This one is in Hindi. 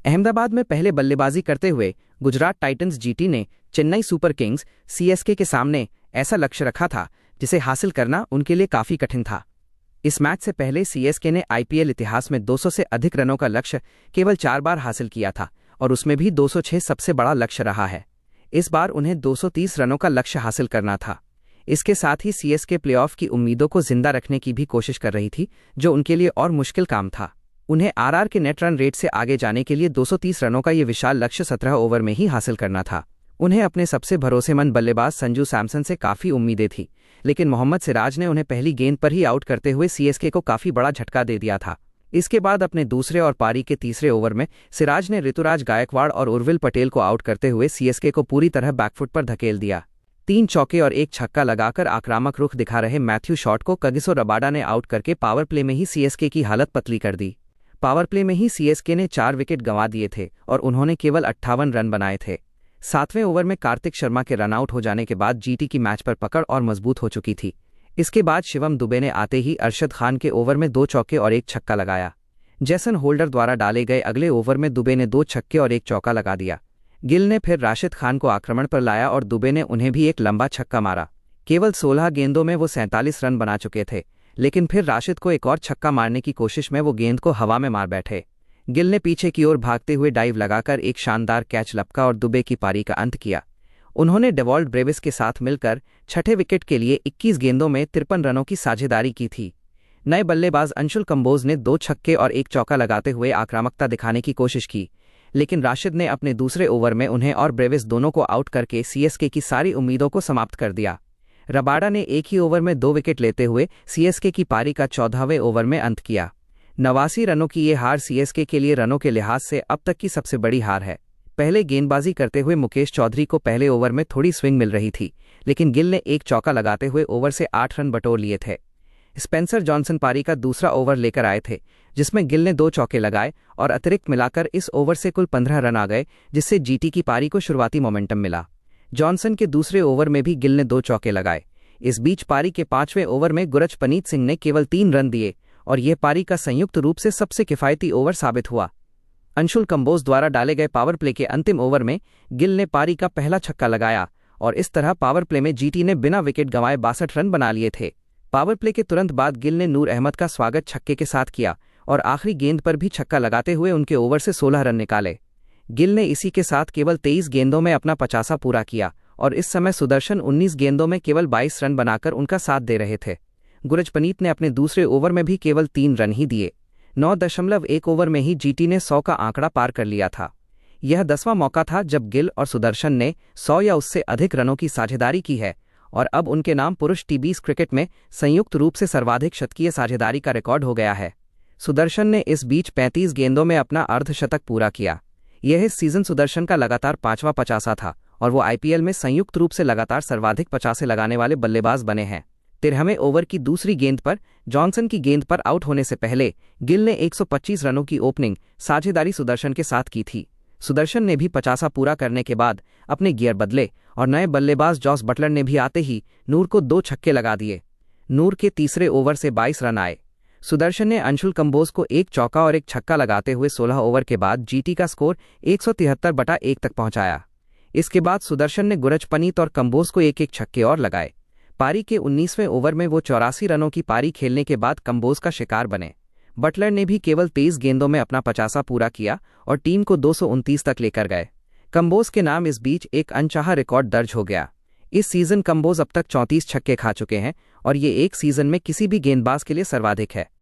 अहमदाबाद में पहले बल्लेबाजी करते हुए गुजरात टाइटंस जीटी ने चेन्नई सुपर किंग्स सीएसके के सामने ऐसा लक्ष्य रखा था जिसे हासिल करना उनके लिए काफी कठिन था। इस मैच से पहले सीएसके ने आईपीएल इतिहास में 200 से अधिक रनों का लक्ष्य केवल 4 बार हासिल किया था और उसमें भी 206 सबसे बड़ा लक्ष्य रहा है। इस बार उन्हें 230 रनों का लक्ष्य हासिल करना था। इसके साथ ही सीएसके प्लेऑफ की उम्मीदों को जिंदा रखने की भी कोशिश कर रही थी, जो उनके लिए और मुश्किल काम था। उन्हें आरआर के नेट रन रेट से आगे जाने के लिए 230 रनों का ये विशाल लक्ष्य 17 ओवर में ही हासिल करना था। उन्हें अपने सबसे भरोसेमंद बल्लेबाज संजू सैमसन से काफ़ी उम्मीदें थी, लेकिन मोहम्मद सिराज ने उन्हें पहली गेंद पर ही आउट करते हुए सीएसके को काफ़ी बड़ा झटका दे दिया था। इसके बाद अपने दूसरे और पारी के तीसरे ओवर में सिराज ने ऋतुराज गायकवाड़ और उर्विल पटेल को आउट करते हुए सीएसके को पूरी तरह बैकफुट पर धकेल दिया। 3 चौके और 1 छक्का लगाकर आक्रामक रुख दिखा रहे मैथ्यू शॉट को कगिसो रबाडा ने आउट करके पावर प्ले में ही सीएसके की हालत पतली कर दी। पावर प्ले में ही सीएसके ने 4 विकेट गंवा दिए थे और उन्होंने केवल 58 रन बनाए थे। 7वें ओवर में कार्तिक शर्मा के रनआउट हो जाने के बाद जीटी की मैच पर पकड़ और मजबूत हो चुकी थी। इसके बाद शिवम दुबे ने आते ही अरशद खान के ओवर में 2 चौके और 1 छक्का लगाया। जैसन होल्डर द्वारा डाले गए अगले ओवर में दुबे ने 2 छक्के और 1 चौका लगा दिया। गिल ने फिर राशिद खान को आक्रमण पर लाया और दुबे ने उन्हें भी एक लंबा छक्का मारा। केवल 16 गेंदों में वो 47 रन बना चुके थे, लेकिन फिर राशिद को एक और छक्का मारने की कोशिश में वो गेंद को हवा में मार बैठे। गिल ने पीछे की ओर भागते हुए डाइव लगाकर एक शानदार कैच लपका और दुबे की पारी का अंत किया। उन्होंने डेवॉल्ट ब्रेविस के साथ मिलकर छठे विकेट के लिए 21 गेंदों में 53 रनों की साझेदारी की थी। नए बल्लेबाज अंशुल कंबोज ने 2 छक्के और 1 चौका लगाते हुए आक्रामकता दिखाने की कोशिश की, लेकिन राशिद ने अपने दूसरे ओवर में उन्हें और ब्रेविस दोनों को आउट करके सीएसके की सारी उम्मीदों को समाप्त कर दिया। रबाडा ने एक ही ओवर में 2 विकेट लेते हुए सीएसके की पारी का 14वें ओवर में अंत किया। 89 रनों की ये हार सीएसके के लिए रनों के लिहाज से अब तक की सबसे बड़ी हार है। पहले गेंदबाजी करते हुए मुकेश चौधरी को पहले ओवर में थोड़ी स्विंग मिल रही थी, लेकिन गिल ने 1 चौका लगाते हुए ओवर से 8 रन बटोर लिए थे। स्पेंसर जॉनसन पारी का दूसरा ओवर लेकर आए थे, जिसमें गिल ने 2 चौके लगाए और अतिरिक्त मिलाकर इस ओवर से कुल 15 रन आ गए, जिससे जीटी की पारी को शुरुआती मोमेंटम मिला। जॉनसन के दूसरे ओवर में भी गिल ने 2 चौके लगाए। इस बीच पारी के 5वें ओवर में गुरजपनीत सिंह ने केवल 3 रन दिए और यह पारी का संयुक्त रूप से सबसे किफायती ओवर साबित हुआ। अंशुल कंबोज द्वारा डाले गए पावर प्ले के अंतिम ओवर में गिल ने पारी का पहला छक्का लगाया और इस तरह पावर प्ले में जीटी ने बिना विकेट गंवाए 62 रन बना लिए थे। पावर प्ले के तुरंत बाद गिल ने नूर अहमद का स्वागत छक्के के साथ किया और आखिरी गेंद पर भी छक्का लगाते हुए उनके ओवर से 16 रन निकाले। गिल ने इसी के साथ केवल 23 गेंदों में अपना 50 पूरा किया और इस समय सुदर्शन 19 गेंदों में केवल 22 रन बनाकर उनका साथ दे रहे थे। गुरजपनीत ने अपने दूसरे ओवर में भी केवल 3 रन ही दिए। 9.1 ओवर में ही जीटी ने 100 का आंकड़ा पार कर लिया था। यह 10वां मौका था जब गिल और सुदर्शन ने 100 या उससे अधिक रनों की साझेदारी की है और अब उनके नाम पुरुष टी20 क्रिकेट में संयुक्त रूप से सर्वाधिक शतकीय साझेदारी का रिकॉर्ड हो गया है। सुदर्शन ने इस बीच 35 गेंदों में अपना अर्धशतक पूरा किया। यह इस सीजन सुदर्शन का लगातार 5वां 50 था और वो आईपीएल में संयुक्त रूप से लगातार सर्वाधिक 50 लगाने वाले बल्लेबाज बने हैं। 13वें ओवर की दूसरी गेंद पर जॉनसन की गेंद पर आउट होने से पहले गिल ने 125 रनों की ओपनिंग साझेदारी सुदर्शन के साथ की थी। सुदर्शन ने भी 50 पूरा करने के बाद अपने गियर बदले और नए बल्लेबाज जॉस बटलर ने भी आते ही नूर को 2 छक्के लगा दिए। नूर के तीसरे ओवर से 22 रन आए। सुदर्शन ने अंशुल कंबोज को 1 चौका और 1 छक्का लगाते हुए 16 ओवर के बाद जीटी का स्कोर 173/1 तक पहुंचाया। इसके बाद सुदर्शन ने गुरजपनीत और कंबोज को 1-1 छक्के और लगाए। पारी के 19वें ओवर में वो 84 रनों की पारी खेलने के बाद कंबोज का शिकार बने। बटलर ने भी केवल 23 गेंदों में अपना 50 पूरा किया और टीम को 229 तक लेकर गए। कंबोज के नाम इस बीच एक अनचाहा रिकॉर्ड दर्ज हो गया। इस सीजन कंबोज अब तक 34 छक्के खा चुके हैं और ये एक सीजन में किसी भी गेंदबाज के लिए सर्वाधिक है।